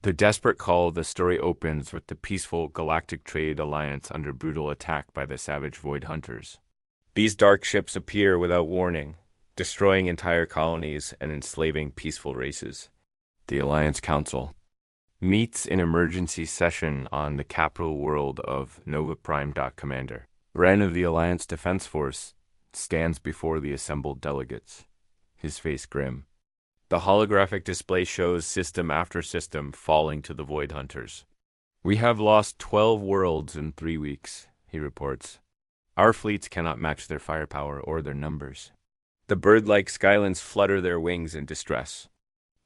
The desperate call of the story opens with the peaceful Galactic Trade Alliance under brutal attack by the savage Void Hunters. These dark ships appear without warning, destroying entire colonies and enslaving peaceful races. The Alliance Council meets in emergency session on the capital world of Nova Prime. Commander Ren of the Alliance Defense Force stands before the assembled delegates, his face grim. The holographic display shows system after system falling to the Void Hunters. "We have lost 12 worlds in 3 weeks," he reports. "Our fleets cannot match their firepower or their numbers." The bird-like skylands flutter their wings in distress.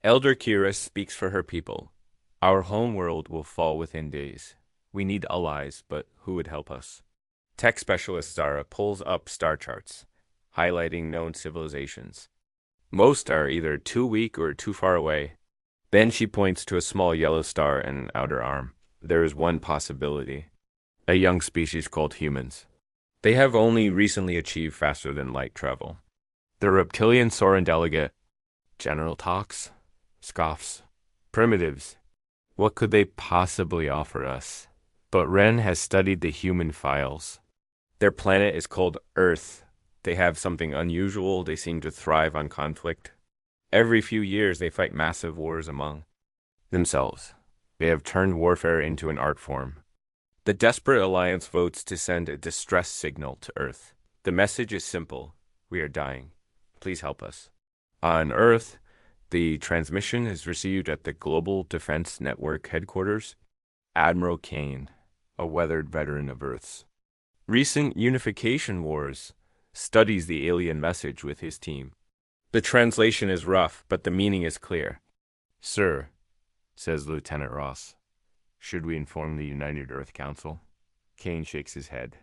Elder Kira speaks for her people. "Our home world will fall within days. We need allies, but who would help us?" Tech specialist Zara pulls up star charts, highlighting known civilizations. Most are either too weak or too far away. Then she points to a small yellow star in an outer arm. There is one possibility: a young species called humans. They have only recently achieved faster than light travel. The reptilian Soren delegate, General Talks, scoffs. "Primitives. What could they possibly offer us?" But Ren has studied the human files. Their planet is called Earth. They have something unusual. They seem to thrive on conflict. Every few years they fight massive wars among themselves. They have turned warfare into an art form. The desperate alliance votes to send a distress signal to Earth. The message is simple: we are dying. Please help us. On Earth, the transmission is received at the Global Defense Network headquarters. Admiral Kane, a weathered veteran of Earth's recent unification wars, studies the alien message with his team. The translation is rough, but the meaning is clear. "Sir," says Lieutenant Ross, "should we inform the United Earth Council?" Kane shakes his head.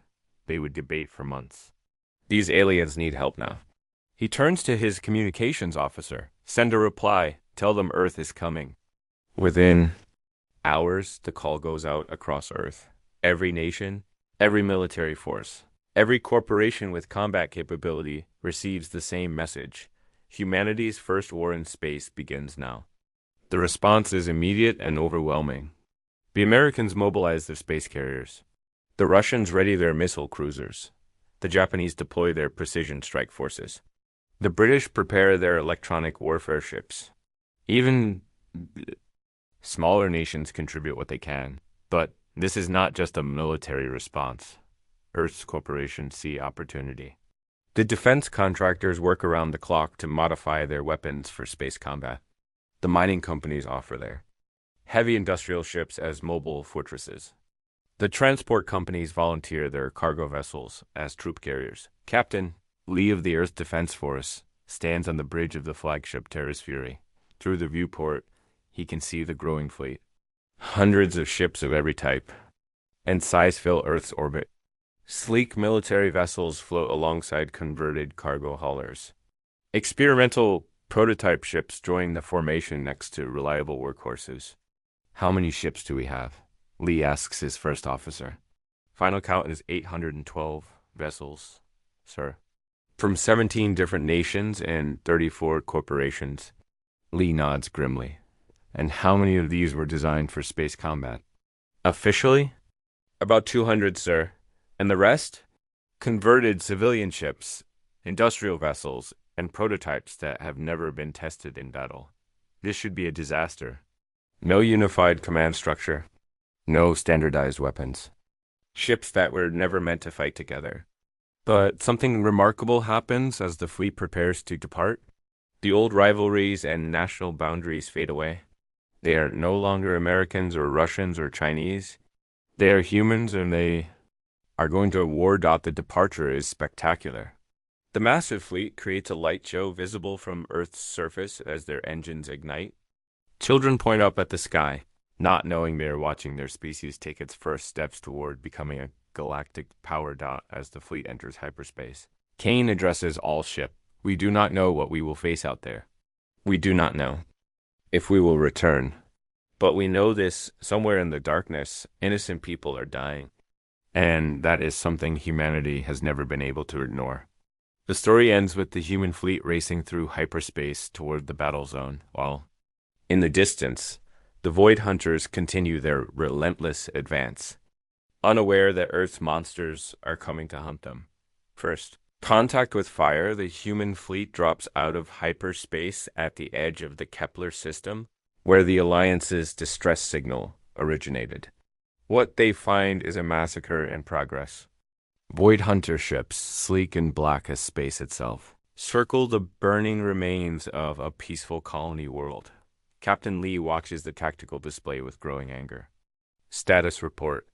They would debate for months. These aliens need help now. He turns to his communications officer. "Send a reply. Tell them Earth is coming." Within hours, the call goes out across Earth. Every nation, every military force, every corporation with combat capability receives the same message. Humanity's first war in space begins now. The response is immediate and overwhelming. The Americans mobilize their space carriers. The Russians ready their missile cruisers. The Japanese deploy their precision strike forces. The British prepare their electronic warfare ships. Even smaller nations contribute what they can. But this is not just a military response. Earth's corporations see opportunity. The defense contractors work around the clock to modify their weapons for space combat. The mining companies offer their heavy industrial ships as mobile fortresses. The transport companies volunteer their cargo vessels as troop carriers. Captain Lee of the Earth Defense Force stands on the bridge of the flagship Terra's Fury. Through the viewport, he can see the growing fleet. Hundreds of ships of every type and size fill Earth's orbit. Sleek military vessels float alongside converted cargo haulers. Experimental prototype ships join the formation next to reliable workhorses. "How many ships do we have?" Lee asks his first officer. "Final count is 812 vessels, sir. From 17 different nations and 34 corporations." Lee nods grimly. "And how many of these were designed for space combat?" "Officially? About 200, sir. And the rest? Converted civilian ships, industrial vessels, and prototypes that have never been tested in battle. This should be a disaster. No unified command structure. No standardized weapons. Ships that were never meant to fight together." But something remarkable happens as the fleet prepares to depart. The old rivalries and national boundaries fade away. They are no longer Americans or Russians or Chinese. They are humans, and they are going to war. The departure is spectacular. The massive fleet creates a light show visible from Earth's surface as their engines ignite. Children point up at the sky, not knowing they are watching their species take its first steps toward becoming a galactic power dot as the fleet enters hyperspace. Kane addresses all ship. "We do not know what we will face out there. We do not know if we will return. But we know this: somewhere in the darkness, innocent people are dying. And that is something humanity has never been able to ignore." The story ends with the human fleet racing through hyperspace toward the battle zone, while in the distance, The Void Hunters continue their relentless advance, unaware that Earth's monsters are coming to hunt them. First, contact with fire, the human fleet drops out of hyperspace at the edge of the Kepler system, where the Alliance's distress signal originated. What they find is a massacre in progress. Void Hunter ships, sleek and black as space itself, circle the burning remains of a peaceful colony world. Captain Lee watches the tactical display with growing anger. Status report.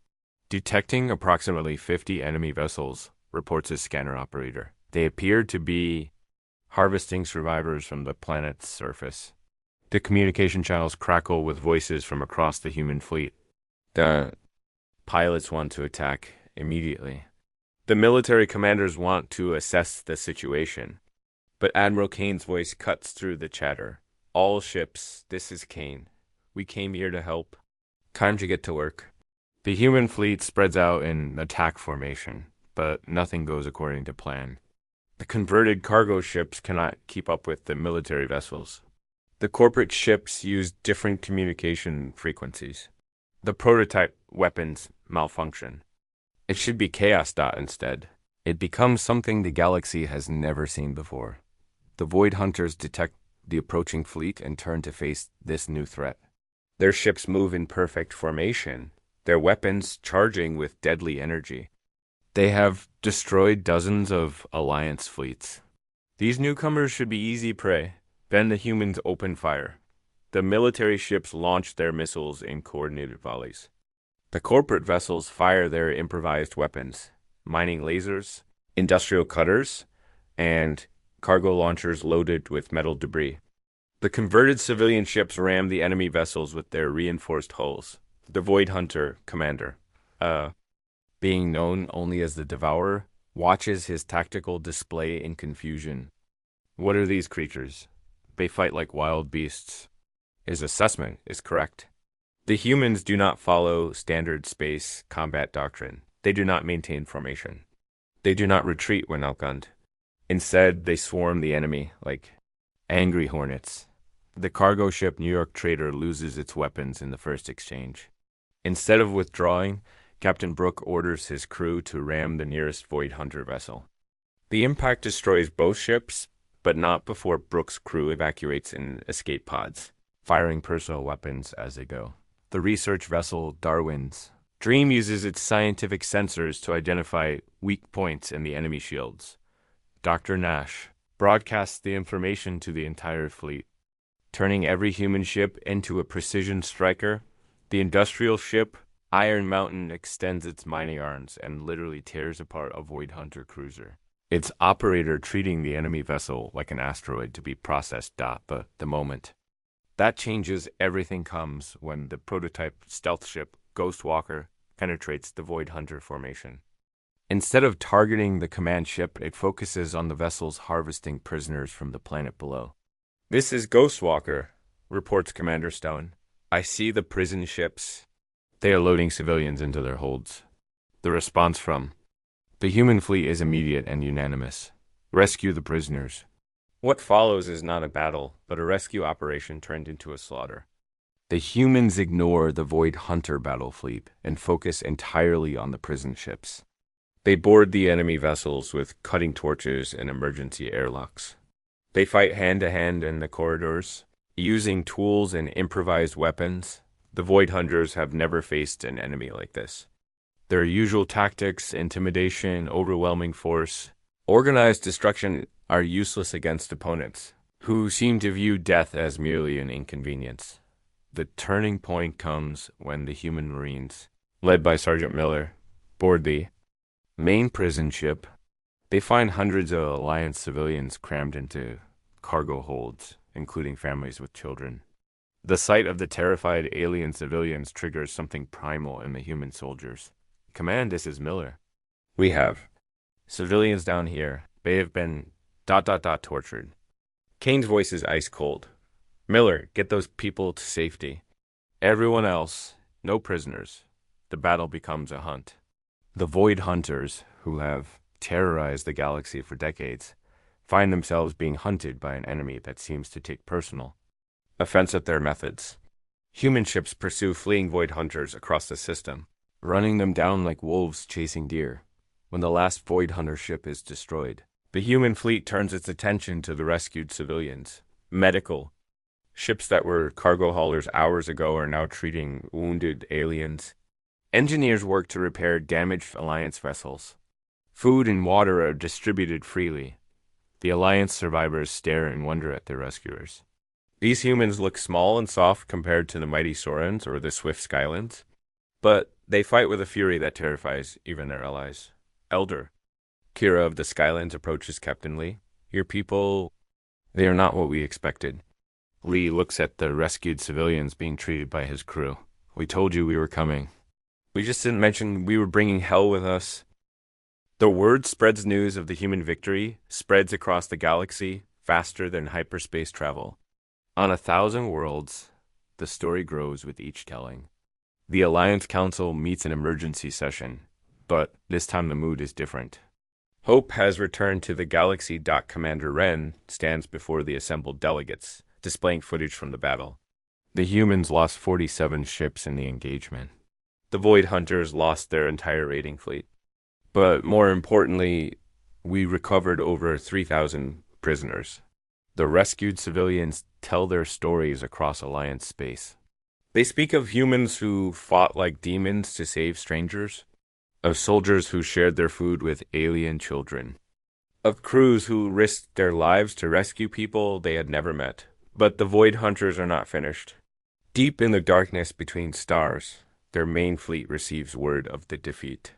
Detecting approximately 50 enemy vessels, reports his scanner operator. They appear to be harvesting survivors from the planet's surface. The communication channels crackle with voices from across the human fleet. The pilots want to attack immediately. The military commanders want to assess the situation. But Admiral Kane's voice cuts through the chatter. All ships, this is Kane. We came here to help. Time to get to work. The human fleet spreads out in attack formation, but nothing goes according to plan. The converted cargo ships cannot keep up with the military vessels. The corporate ships use different communication frequencies. The prototype weapons malfunction. It should be Chaos Dot instead. It becomes something the galaxy has never seen before. The Void Hunters detect the approaching fleet and turn to face this new threat. Their ships move in perfect formation, their weapons charging with deadly energy. They have destroyed dozens of Alliance fleets. These newcomers should be easy prey. Then the humans open fire. The military ships launch their missiles in coordinated volleys. The corporate vessels fire their improvised weapons, mining lasers, industrial cutters, and cargo launchers loaded with metal debris. The converted civilian ships ram the enemy vessels with their reinforced hulls. The Void Hunter commander, being known only as the Devourer, watches his tactical display in confusion. What are these creatures? They fight like wild beasts. His assessment is correct. The humans do not follow standard space combat doctrine. They do not maintain formation. They do not retreat when outgunned. Instead, they swarm the enemy like angry hornets. The cargo ship New York Trader loses its weapons in the first exchange. Instead of withdrawing, Captain Brooke orders his crew to ram the nearest Void Hunter vessel. The impact destroys both ships, but not before Brooke's crew evacuates in escape pods, firing personal weapons as they go. The research vessel Darwin's Dream uses its scientific sensors to identify weak points in the enemy shields. Dr. Nash broadcasts the information to the entire fleet, turning every human ship into a precision striker. The industrial ship Iron Mountain extends its mining arms and literally tears apart a Void Hunter cruiser. Its operator treating the enemy vessel like an asteroid to be processed. But the moment that changes, everything comes when the prototype stealth ship Ghostwalker penetrates the Void Hunter formation. Instead of targeting the command ship, it focuses on the vessels harvesting prisoners from the planet below. "This is Ghostwalker," reports Commander Stone. "I see the prison ships. They are loading civilians into their holds." The response from the human fleet is immediate and unanimous. "Rescue the prisoners." What follows is not a battle, but a rescue operation turned into a slaughter. The humans ignore the Void Hunter battle fleet and focus entirely on the prison ships. They board the enemy vessels with cutting torches and emergency airlocks. They fight hand-to-hand in the corridors, using tools and improvised weapons. The Void Hunters have never faced an enemy like this. Their usual tactics, intimidation, overwhelming force, organized destruction are useless against opponents, who seem to view death as merely an inconvenience. The turning point comes when the human Marines, led by Sergeant Miller, board the main prison ship. They find hundreds of Alliance civilians crammed into cargo holds, including families with children. The sight of the terrified alien civilians triggers something primal in the human soldiers. "Command, this is Miller. We have civilians down here. They have been ... tortured." Kane's voice is ice cold. "Miller, get those people to safety. Everyone else, no prisoners." The battle becomes a hunt. The Void Hunters, who have terrorized the galaxy for decades, find themselves being hunted by an enemy that seems to take personal offense at their methods. Human ships pursue fleeing void hunters across the system, running them down like wolves chasing deer. When the last void hunter ship is destroyed, the human fleet turns its attention to the rescued civilians. Medical. Ships that were cargo haulers hours ago are now treating wounded aliens. Engineers work to repair damaged Alliance vessels. Food and water are distributed freely. The Alliance survivors stare in wonder at their rescuers. These humans look small and soft compared to the mighty Saurons or the swift Skylands, but they fight with a fury that terrifies even their allies. Elder. Kira of the Skylands approaches Captain Lee. Your people, they are not what we expected. Lee looks at the rescued civilians being treated by his crew. We told you we were coming. We just didn't mention we were bringing hell with us. The word spreads news of the human victory, spreads across the galaxy faster than hyperspace travel. On 1,000 worlds, the story grows with each telling. The Alliance Council meets in emergency session, but this time the mood is different. Hope has returned to the galaxy. Commander Wren stands before the assembled delegates, displaying footage from the battle. The humans lost 47 ships in the engagement. The Void Hunters lost their entire raiding fleet. But more importantly, we recovered over 3,000 prisoners. The rescued civilians tell their stories across Alliance space. They speak of humans who fought like demons to save strangers, of soldiers who shared their food with alien children, of crews who risked their lives to rescue people they had never met. But the Void Hunters are not finished. Deep in the darkness between stars, their main fleet receives word of the defeat.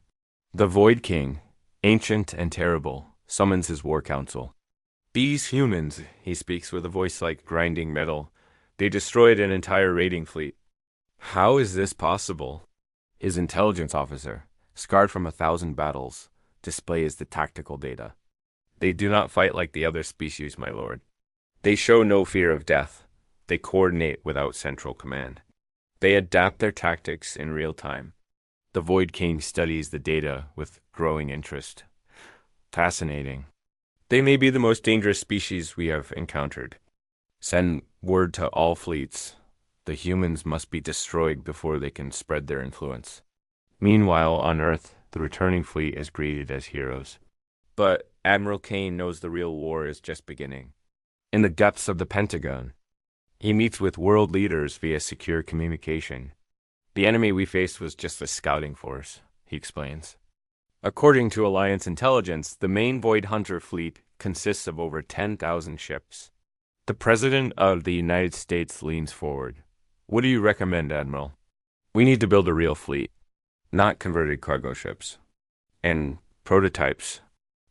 The Void King, ancient and terrible, summons his war council. These humans, he speaks with a voice like grinding metal, they destroyed an entire raiding fleet. How is this possible? His intelligence officer, scarred from 1,000 battles, displays the tactical data. They do not fight like the other species, my lord. They show no fear of death. They coordinate without central command. They adapt their tactics in real time. The Void King studies the data with growing interest. Fascinating. They may be the most dangerous species we have encountered. Send word to all fleets. The humans must be destroyed before they can spread their influence. Meanwhile, on Earth, the returning fleet is greeted as heroes. But Admiral Kane knows the real war is just beginning. In the depths of the Pentagon, he meets with world leaders via secure communication. The enemy we faced was just a scouting force, he explains. According to Alliance intelligence, the main Void Hunter fleet consists of over 10,000 ships. The President of the United States leans forward. What do you recommend, Admiral? We need to build a real fleet, not converted cargo ships. And prototypes.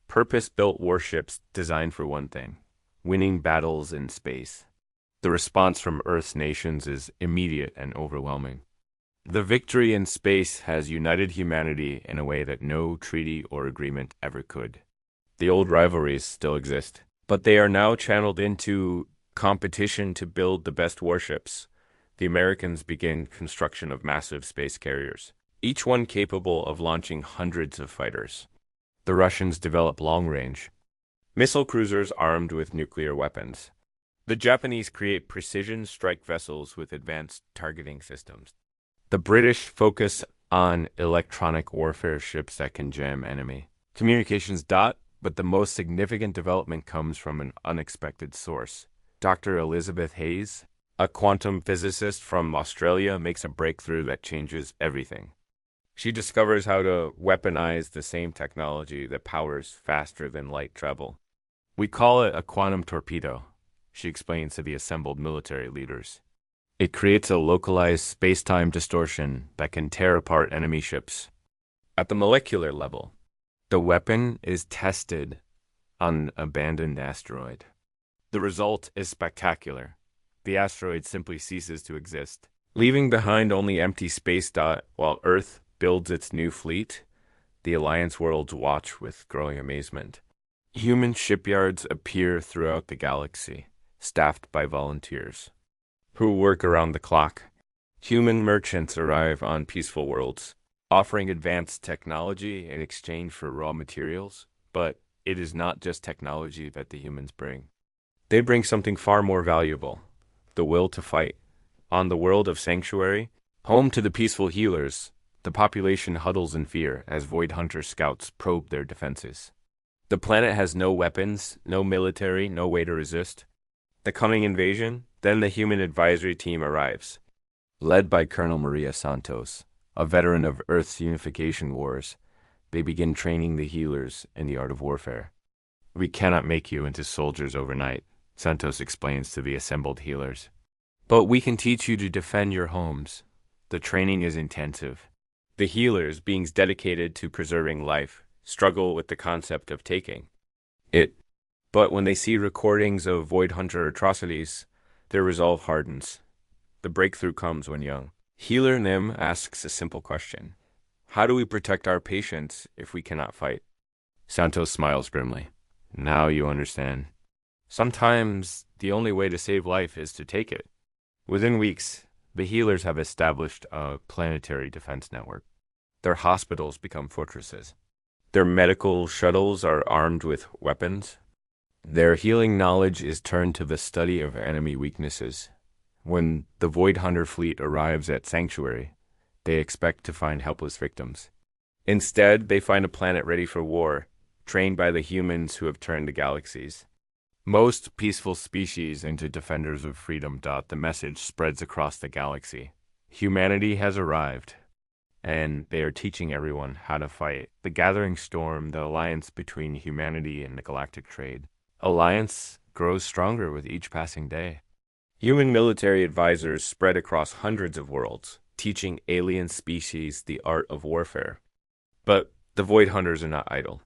Purpose-built warships designed for one thing: winning battles in space. The response from Earth's nations is immediate and overwhelming. The victory in space has united humanity in a way that no treaty or agreement ever could. The old rivalries still exist, but they are now channeled into competition to build the best warships. The Americans begin construction of massive space carriers, each one capable of launching hundreds of fighters. The Russians develop long-range missile cruisers armed with nuclear weapons. The Japanese create precision strike vessels with advanced targeting systems. The British focus on electronic warfare ships that can jam enemy communications. But the most significant development comes from an unexpected source. Dr. Elizabeth Hayes, a quantum physicist from Australia, makes a breakthrough that changes everything. She discovers how to weaponize the same technology that powers faster than light travel. We call it a quantum torpedo, she explains to the assembled military leaders. It creates a localized space-time distortion that can tear apart enemy ships. At the molecular level, the weapon is tested on an abandoned asteroid. The result is spectacular. The asteroid simply ceases to exist, leaving behind only empty space. While Earth builds its new fleet, the Alliance worlds watch with growing amazement. Human shipyards appear throughout the galaxy, staffed by volunteers who work around the clock. Human merchants arrive on peaceful worlds, offering advanced technology in exchange for raw materials. But it is not just technology that the humans bring. They bring something far more valuable: the will to fight. On the world of Sanctuary, home to the peaceful healers, the population huddles in fear as Void Hunter scouts probe their defenses. The planet has no weapons, no military, no way to resist. The coming invasion, then the human advisory team arrives. Led by Colonel Maria Santos, a veteran of Earth's unification wars, they begin training the healers in the art of warfare. We cannot make you into soldiers overnight, Santos explains to the assembled healers. But we can teach you to defend your homes. The training is intensive. The healers, beings dedicated to preserving life, struggle with the concept of taking it. But when they see recordings of Void Hunter atrocities, their resolve hardens. The breakthrough comes when young. Healer Nim asks a simple question. How do we protect our patients if we cannot fight? Santos smiles grimly. Now you understand. Sometimes the only way to save life is to take it. Within weeks, the healers have established a planetary defense network. Their hospitals become fortresses. Their medical shuttles are armed with weapons. Their healing knowledge is turned to the study of enemy weaknesses. When the Void Hunter fleet arrives at Sanctuary, they expect to find helpless victims. Instead, they find a planet ready for war, trained by the humans who have turned the galaxies. Most peaceful species into defenders of freedom. The message spreads across the galaxy. Humanity has arrived, and they are teaching everyone how to fight. The gathering storm, the alliance between humanity and the galactic trade. Alliance grows stronger with each passing day. Human military advisors spread across hundreds of worlds, teaching alien species the art of warfare. But the Void Hunters are not idle.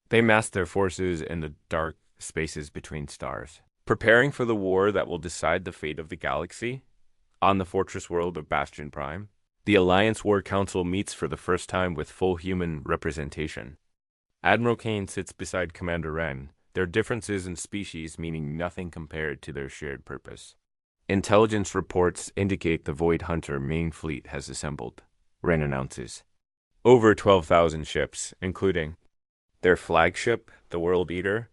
They mass their forces in the dark spaces between stars, preparing for the war that will decide the fate of the galaxy. On the fortress world of Bastion Prime, the Alliance War Council meets for the first time with full human representation. Admiral Kane sits beside Commander Wren, their differences in species meaning nothing compared to their shared purpose. Intelligence reports indicate the Void Hunter main fleet has assembled, Wren announces. Over 12,000 ships, including their flagship, the World Eater.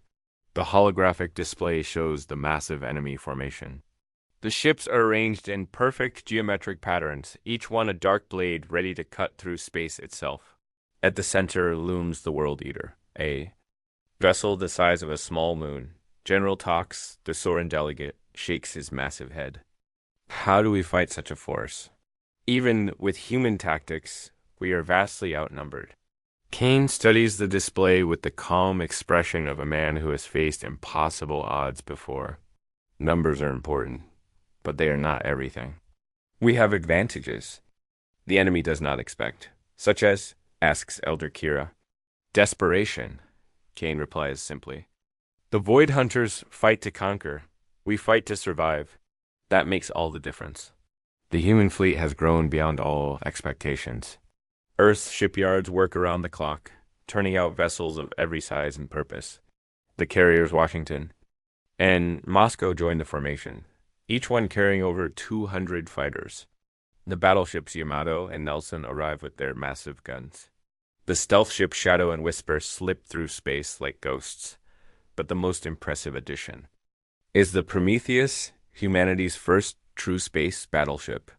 The holographic display shows the massive enemy formation. The ships are arranged in perfect geometric patterns, each one a dark blade ready to cut through space itself. At the center looms the World Eater, a vessel the size of a small moon. General Tox, the Soren delegate, shakes his massive head. How do we fight such a force? Even with human tactics, we are vastly outnumbered. Kane studies the display with the calm expression of a man who has faced impossible odds before. Numbers are important, but they are not everything. We have advantages the enemy does not expect, such as, asks Elder Kira. Desperation, Kane replies simply. The Void Hunters fight to conquer. We fight to survive. That makes all the difference. The human fleet has grown beyond all expectations. Earth's shipyards work around the clock, turning out vessels of every size and purpose. The carriers Washington and Moscow join the formation, each one carrying over 200 fighters. The battleships Yamato and Nelson arrive with their massive guns. The stealth ships Shadow and Whisper slip through space like ghosts, but the most impressive addition is the Prometheus, humanity's first true space battleship.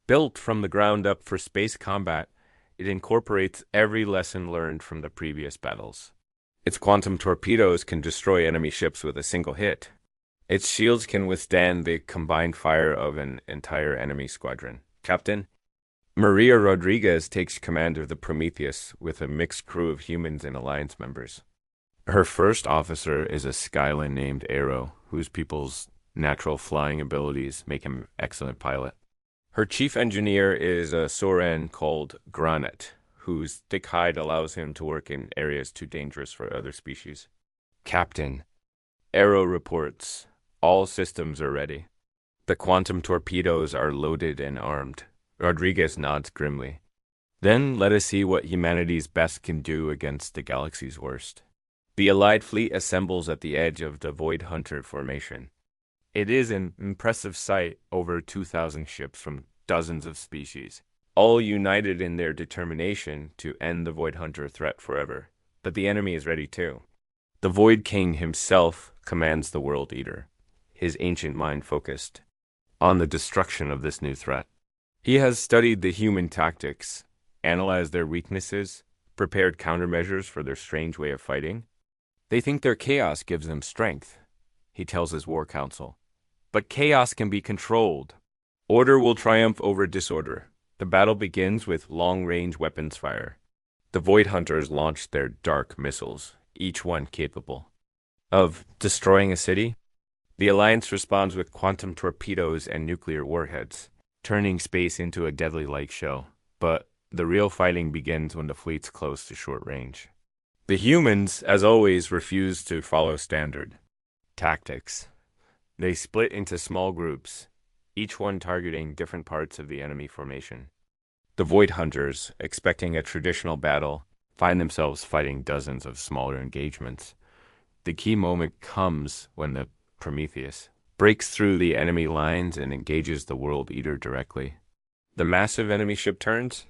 Built from the ground up for space combat, it incorporates every lesson learned from the previous battles. Its quantum torpedoes can destroy enemy ships with a single hit. Its shields can withstand the combined fire of an entire enemy squadron. Captain Maria Rodriguez takes command of the Prometheus with a mixed crew of humans and Alliance members. Her first officer is a Skylan named Arrow, whose people's natural flying abilities make him an excellent pilot. Her chief engineer is a Soren called Granite, whose thick hide allows him to work in areas too dangerous for other species. Captain Arrow reports, all systems are ready. The quantum torpedoes are loaded and armed. Rodriguez nods grimly. Then let us see what humanity's best can do against the galaxy's worst. The Allied fleet assembles at the edge of the Void Hunter formation. It is an impressive sight, over 2,000 ships from dozens of species, all united in their determination to end the Void Hunter threat forever. But the enemy is ready too. The Void King himself commands the World Eater, his ancient mind focused. on the destruction of this new threat. He has studied the human tactics, analyzed their weaknesses, prepared countermeasures for their strange way of fighting. They think their chaos gives them strength, he tells his war council. But chaos can be controlled. Order will triumph over disorder. The battle begins with long-range weapons fire. The Void Hunters launch their dark missiles, each one capable of destroying a city. The Alliance responds with quantum torpedoes and nuclear warheads, turning space into a deadly light show. But the real fighting begins when the fleet's close to short range. The humans, as always, refuse to follow standard tactics. They split into small groups, each one targeting different parts of the enemy formation. The Void Hunters, expecting a traditional battle, find themselves fighting dozens of smaller engagements. The key moment comes when the Prometheus breaks through the enemy lines and engages the World Eater directly. The massive enemy ship turns,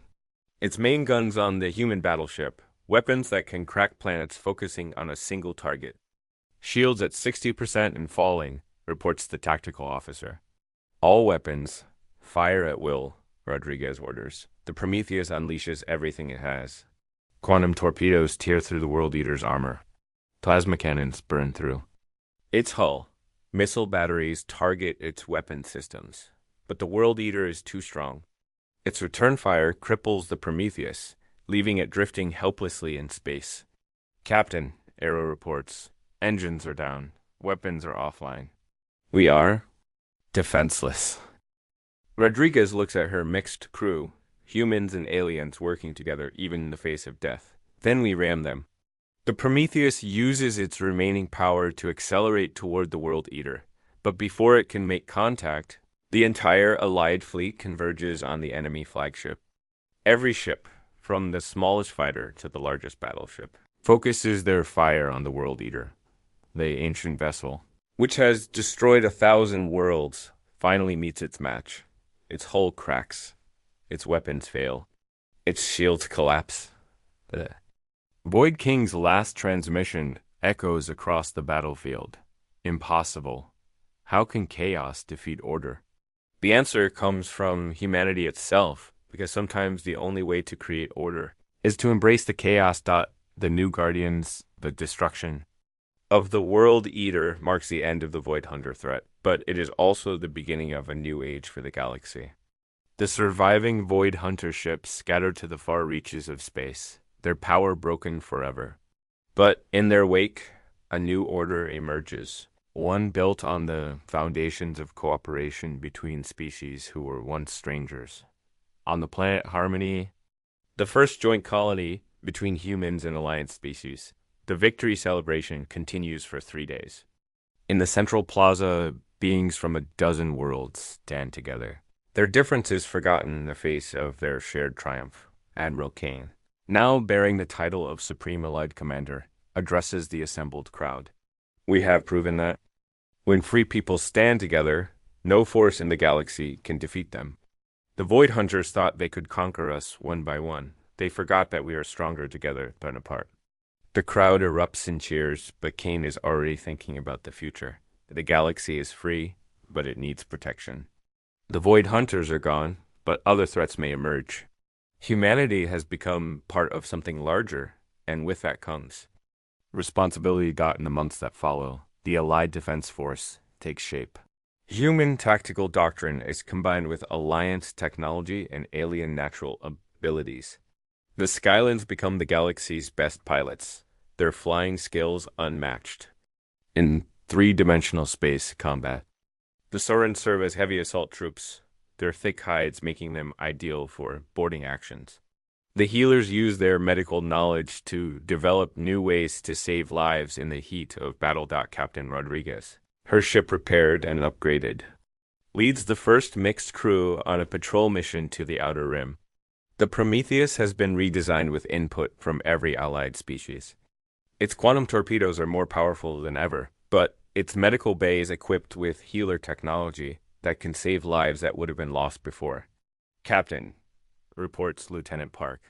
its main guns on the human battleship, weapons that can crack planets focusing on a single target. Shields at 60% and falling, reports the tactical officer. All weapons, fire at will, Rodriguez orders. The Prometheus unleashes everything it has. Quantum torpedoes tear through the World Eater's armor. Plasma cannons burn through its hull. Missile batteries target its weapon systems. But the World Eater is too strong. Its return fire cripples the Prometheus, leaving it drifting helplessly in space. Captain, Arrow reports, engines are down. Weapons are offline. We are defenseless. Rodriguez looks at her mixed crew, humans and aliens working together even in the face of death. Then we ram them. The Prometheus uses its remaining power to accelerate toward the World Eater, but before it can make contact, the entire Allied fleet converges on the enemy flagship. Every ship, from the smallest fighter to the largest battleship, focuses their fire on the World Eater, the ancient vessel, which has destroyed 1,000 worlds, finally meets its match. Its hull cracks. Its weapons fail. Its shields collapse. Void King's last transmission echoes across the battlefield. Impossible. How can chaos defeat order? The answer comes from humanity itself, because sometimes the only way to create order is to embrace the chaos. The new guardians, the destruction of the World Eater marks the end of the Void Hunter threat, but it is also the beginning of a new age for the galaxy. The surviving Void Hunter ships scattered to the far reaches of space, their power broken forever. But in their wake, a new order emerges, one built on the foundations of cooperation between species who were once strangers. On the planet Harmony, the first joint colony between humans and Alliance species, the victory celebration continues for 3 days. In the central plaza, beings from a dozen worlds stand together, their differences forgotten in the face of their shared triumph. Admiral Kane, now bearing the title of Supreme Allied Commander, addresses the assembled crowd. We have proven that when free people stand together, no force in the galaxy can defeat them. The Void Hunters thought they could conquer us one by one. They forgot that we are stronger together than apart. The crowd erupts in cheers, but Kane is already thinking about the future. The galaxy is free, but it needs protection. The Void Hunters are gone, but other threats may emerge. Humanity has become part of something larger, and with that comes responsibility. In the months that follow, the Allied Defense Force takes shape. Human tactical doctrine is combined with Alliance technology and alien natural abilities. The Skylands become the galaxy's best pilots, their flying skills unmatched in three-dimensional space combat. The Sorens serve as heavy assault troops, their thick hides making them ideal for boarding actions. The healers use their medical knowledge to develop new ways to save lives in the heat of battle. Captain Rodriguez, her ship repaired and upgraded, leads the first mixed crew on a patrol mission to the Outer Rim. The Prometheus has been redesigned with input from every allied species. Its quantum torpedoes are more powerful than ever, but its medical bay is equipped with healer technology that can save lives that would have been lost before. Captain, reports Lieutenant Park,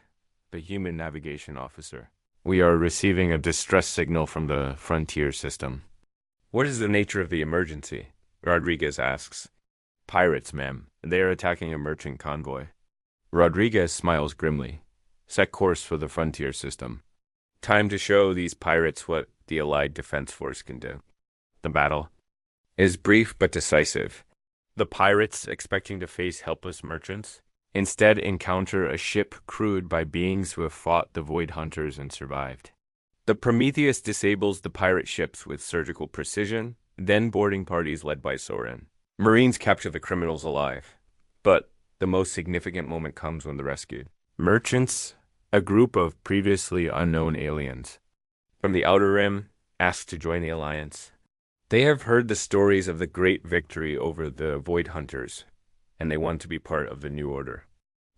the human navigation officer, we are receiving a distress signal from the frontier system. What is the nature of the emergency? Rodriguez asks. Pirates, ma'am. They are attacking a merchant convoy. Rodriguez smiles grimly. Set course for the frontier system. Time to show these pirates what the Allied Defense Force can do. The battle is brief but decisive. The pirates, expecting to face helpless merchants, instead encounter a ship crewed by beings who have fought the Void Hunters and survived. The Prometheus disables the pirate ships with surgical precision, then boarding parties led by Soren. Marines capture the criminals alive. But the most significant moment comes when they're rescued. Merchants, a group of previously unknown aliens from the Outer Rim, asked to join the Alliance. They have heard the stories of the great victory over the Void Hunters, and they want to be part of the New Order.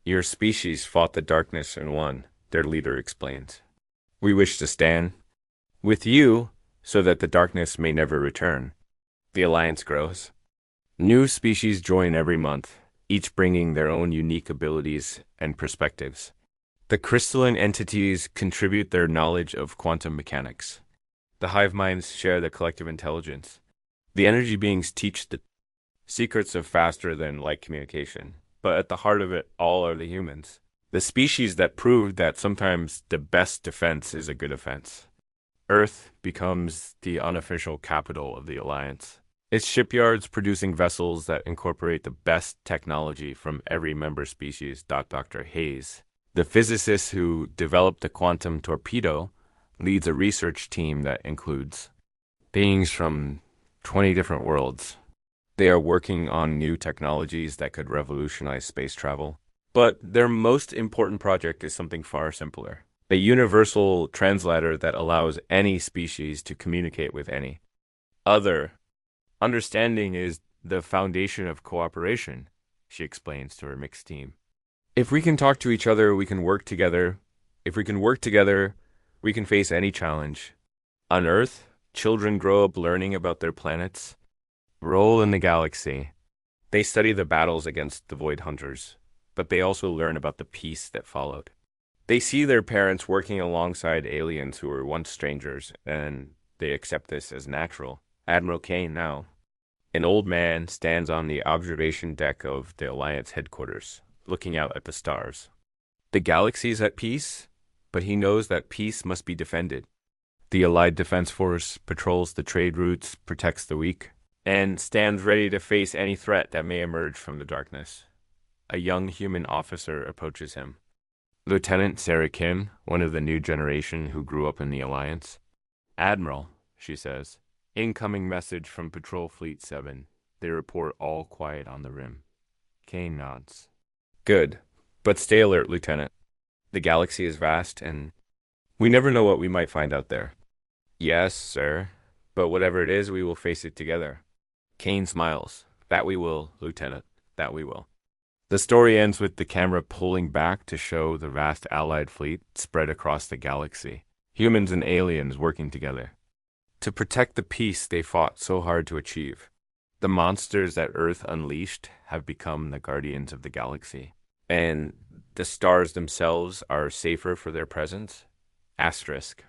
Your species fought the darkness and won, their leader explains. We wish to stand with you so that the darkness may never return. The Alliance grows. New species join every month, each bringing their own unique abilities and perspectives. The crystalline entities contribute their knowledge of quantum mechanics. The hive minds share the collective intelligence. The energy beings teach the secrets of faster-than-light communication. But at the heart of it all are the humans. The species that proved that sometimes the best defense is a good offense. Earth becomes the unofficial capital of the Alliance. Its shipyards producing vessels that incorporate the best technology from every member species. Dr. Hayes, the physicist who developed the quantum torpedo, leads a research team that includes beings from 20 different worlds. They are working on new technologies that could revolutionize space travel. But their most important project is something far simpler. A universal translator that allows any species to communicate with any other. Understanding is the foundation of cooperation, she explains to her mixed team. If we can talk to each other, we can work together. If we can work together, we can face any challenge. On Earth, children grow up learning about their planet's role in the galaxy. They study the battles against the Void Hunters, but they also learn about the peace that followed. They see their parents working alongside aliens who were once strangers, and they accept this as natural. Admiral Kane now, an old man, stands on the observation deck of the Alliance headquarters, looking out at the stars. The galaxy is at peace, but he knows that peace must be defended. The Allied Defense Force patrols the trade routes, protects the weak, and stands ready to face any threat that may emerge from the darkness. A young human officer approaches him. Lieutenant Sarah Kim, one of the new generation who grew up in the Alliance. Admiral, she says, incoming message from Patrol Fleet 7. They report all quiet on the rim. Kane nods. Good, but stay alert, Lieutenant. The galaxy is vast, and we never know what we might find out there. Yes, sir, but whatever it is, we will face it together. Kane smiles. That we will, Lieutenant, that we will. The story ends with the camera pulling back to show the vast Allied fleet spread across the galaxy. Humans and aliens working together to protect the peace they fought so hard to achieve. The monsters that Earth unleashed have become the guardians of the galaxy. And the stars themselves are safer for their presence? Asterisk.